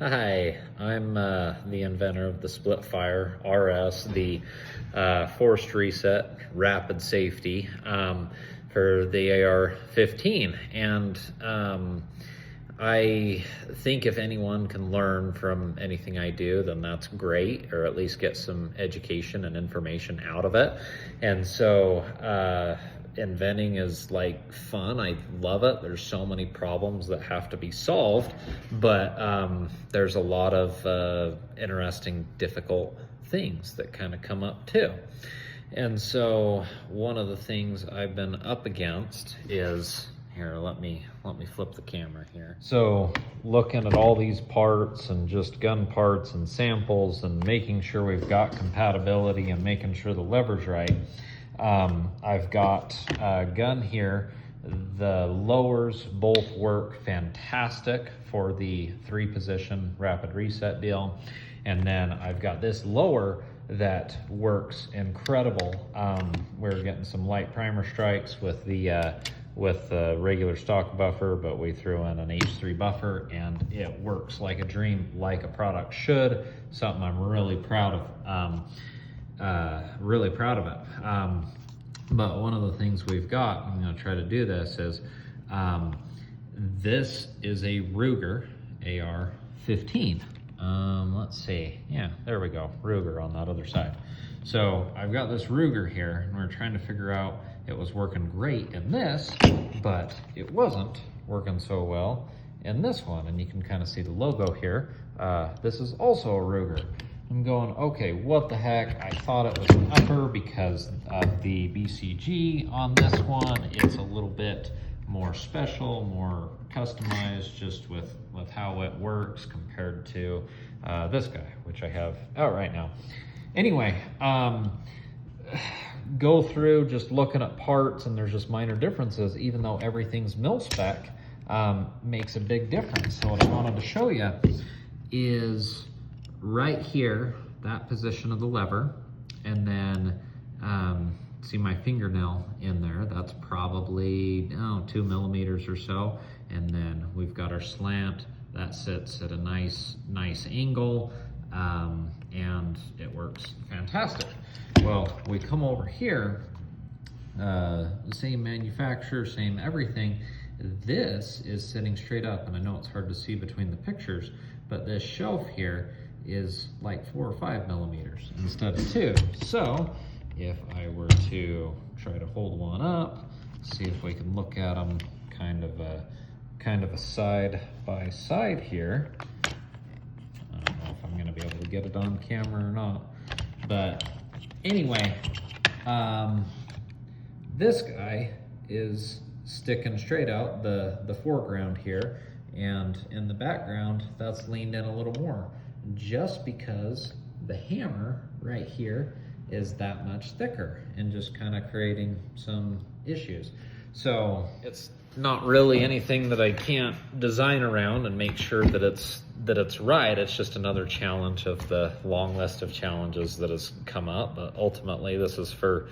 Hi, I'm the inventor of the Splitfire RS, the forced reset rapid safety for the AR-15. And I think if anyone can learn from anything I do, then that's great, or at least get some education and information out of it. And so inventing is like fun. I love it. There's so many problems that have to be solved, but there's a lot of interesting, difficult things that kind of come up too. And so one of the things I've been up against is, here, let me flip the camera here. So looking at all these parts and just gun parts and samples and making sure we've got compatibility and making sure the lever's right. I've got a gun here. The lowers both work fantastic for the 3-position rapid reset deal. And then I've got this lower that works incredible. We're getting some light primer strikes with the regular stock buffer, but we threw in an H3 buffer and it works like a dream, like a product should. Something I'm really proud of. Really proud of it. But one of the things we've got, I'm going to try to do this, is this is a Ruger AR-15. Let's see. Yeah, there we go. Ruger on that other side. So I've got this Ruger here, and we're trying to figure out, it was working great in this, but it wasn't working so well in this one. And you can kind of see the logo here. This is also a Ruger. I'm going, okay, what the heck? I thought it was an upper because of the BCG on this one. It's a little bit more special, more customized just with how it works compared to this guy, which I have out right now. Anyway, go through just looking at parts, and there's just minor differences, even though everything's mil spec, makes a big difference. So what I wanted to show you is right here, that position of the lever, and then see my fingernail in there, that's probably 2 millimeters or so. And then we've got our slant that sits at a nice angle, and it works fantastic. Well, we come over here, the same manufacturer, same everything. This is sitting straight up, and I know it's hard to see between the pictures, but this shelf here is like 4 or 5 millimeters instead of 2. So if I were to try to hold one up, see if we can look at them kind of a side by side here. I don't know if I'm going to be able to get it on camera or not, but anyway, this guy is sticking straight out the foreground here, and in the background that's leaned in a little more, just because the hammer right here is that much thicker and just kind of creating some issues. So it's not really anything that I can't design around and make sure that it's right. It's just another challenge of the long list of challenges that has come up. But ultimately, this is for,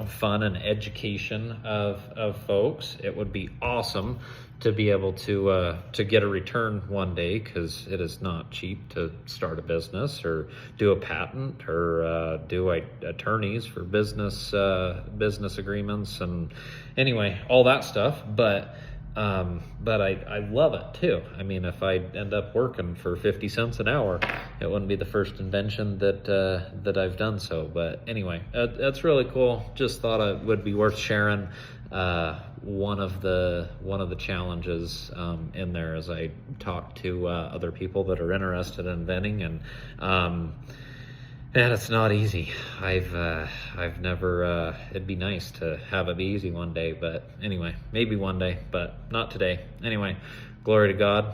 fun and education of folks. It would be awesome to be able to get a return one day, because it is not cheap to start a business or do a patent or do attorneys for business agreements, and anyway, all that stuff. But I love it too. I mean, if I end up working for 50 cents an hour, it wouldn't be the first invention that I've done so. But anyway, that's really cool. Just thought it would be worth sharing. One of the challenges in there as I talk to other people that are interested in inventing, and it's not easy. I've never, it'd be nice to have it be easy one day, but anyway, maybe one day, but not today. Anyway, glory to God.